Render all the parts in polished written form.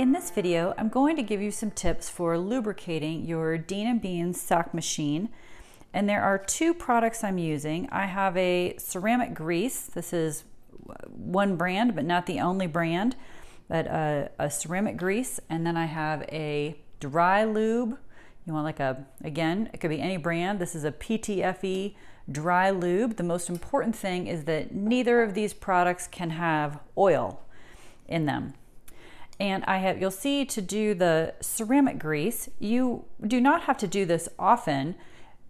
In this video, I'm going to give you some tips for lubricating your Dean & Beans sock machine. And there are two products I'm using. I have a ceramic grease. This is one brand, but not the only brand, but a ceramic grease. And then I have a dry lube. You want again, it could be any brand. This is a PTFE dry lube. The most important thing is that neither of these products can have oil in them. And you'll see, to do the ceramic grease, you do not have to do this often.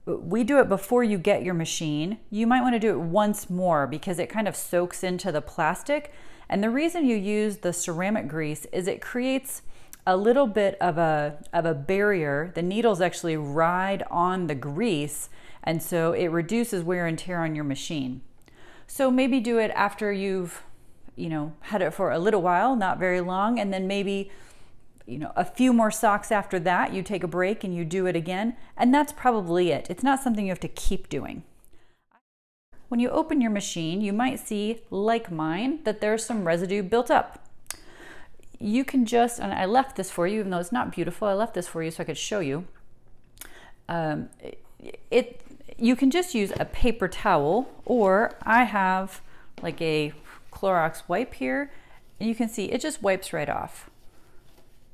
We do it before you get your machine. You might want to do it once more because it kind of soaks into the plastic. And the reason you use the ceramic grease is it creates a little bit of a barrier. The needles actually ride on the grease, and so it reduces wear and tear on your machine. So maybe do it after you've had it for a little while, not very long, and then maybe a few more socks after that. You take a break and you do it again, and that's probably it. It's not something you have to keep doing. When you open your machine, you might see, like mine, that there's some residue built up. You can just, and I left this for you, even though it's not beautiful, I left this for you so I could show you. You can just use a paper towel, or I have like a Clorox wipe here, and you can see it just wipes right off.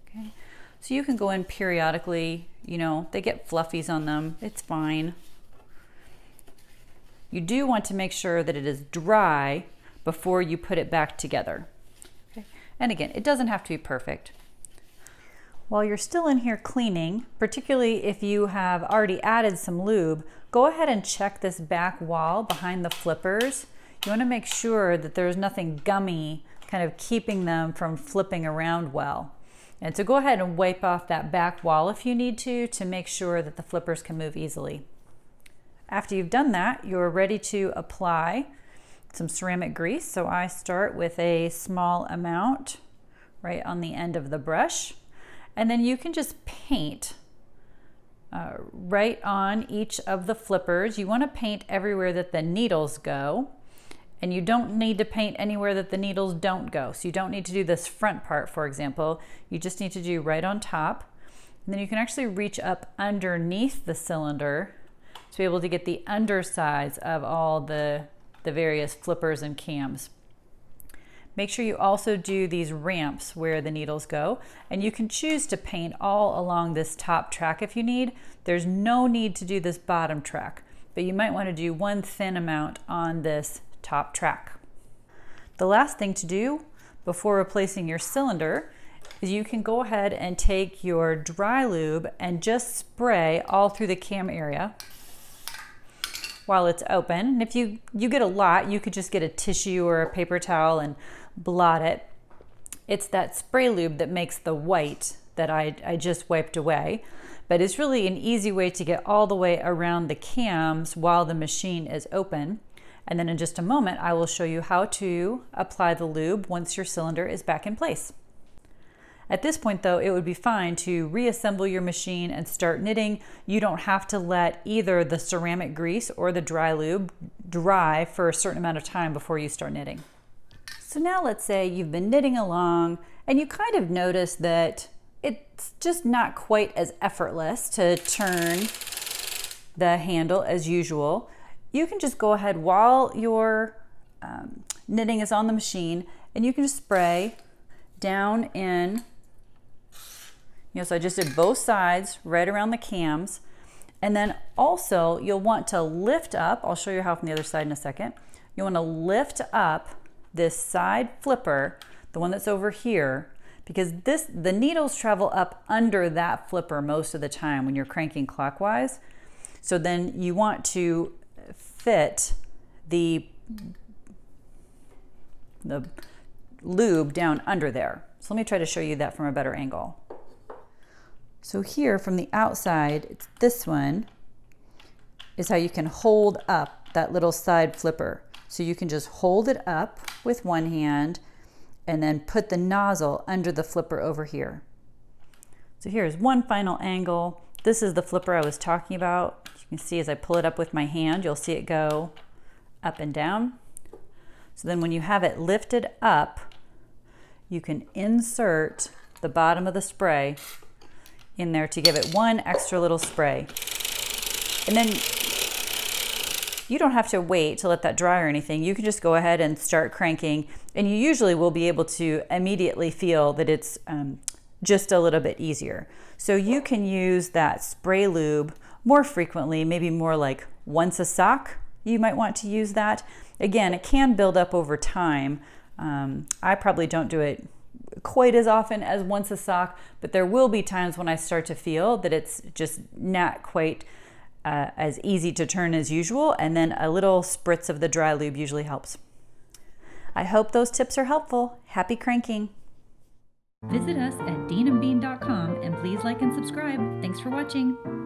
Okay, so you can go in periodically. They get fluffies on them, it's fine. You do want to make sure that it is dry before you put it back together. Okay, and again, it doesn't have to be perfect. While you're still in here cleaning, particularly if you have already added some lube, go ahead and check this back wall behind the flippers. You want to make sure that there's nothing gummy kind of keeping them from flipping around well. And so go ahead and wipe off that back wall if you need to make sure that the flippers can move easily. After you've done that, you're ready to apply some ceramic grease. So I start with a small amount right on the end of the brush. And then you can just paint right on each of the flippers. You want to paint everywhere that the needles go. And you don't need to paint anywhere that the needles don't go. So you don't need to do this front part, for example. You just need to do right on top. And then you can actually reach up underneath the cylinder to be able to get the undersides of all the various flippers and cams. Make sure you also do these ramps where the needles go. And you can choose to paint all along this top track if you need. There's no need to do this bottom track, but you might want to do one thin amount on this top track. The last thing to do before replacing your cylinder is you can go ahead and take your dry lube and just spray all through the cam area while it's open. And if you get a lot, you could just get a tissue or a paper towel and blot it. It's that spray lube that makes the white that I just wiped away. But it's really an easy way to get all the way around the cams while the machine is open. And then in just a moment, I will show you how to apply the lube once your cylinder is back in place. At this point though, it would be fine to reassemble your machine and start knitting. You don't have to let either the ceramic grease or the dry lube dry for a certain amount of time before you start knitting. So now let's say you've been knitting along and you kind of notice that it's just not quite as effortless to turn the handle as usual. You can just go ahead while your knitting is on the machine, and you can just spray down in, so I just did both sides right around the cams. And then also you'll want to lift up, I'll show you how from the other side in a second. You want to lift up this side flipper, the one that's over here, because the needles travel up under that flipper most of the time when you're cranking clockwise. So then you want to fit the lube down under there. So let me try to show you that from a better angle. So here from the outside, this one is how you can hold up that little side flipper. So you can just hold it up with one hand and then put the nozzle under the flipper over here. So here's one final angle. This is the flipper I was talking about. You can see as I pull it up with my hand, you'll see it go up and down. So then when you have it lifted up, you can insert the bottom of the spray in there to give it one extra little spray. And then you don't have to wait to let that dry or anything. You can just go ahead and start cranking, and you usually will be able to immediately feel that it's just a little bit easier. So you can use that spray lube more frequently, maybe more like once a sock. You might want to use that. Again, it can build up over time. I probably don't do it quite as often as once a sock, but there will be times when I start to feel that it's just not quite as easy to turn as usual, and then a little spritz of the dry lube usually helps. I hope those tips are helpful. Happy cranking! Visit us at deanandbean.com and please like and subscribe. Thanks for watching.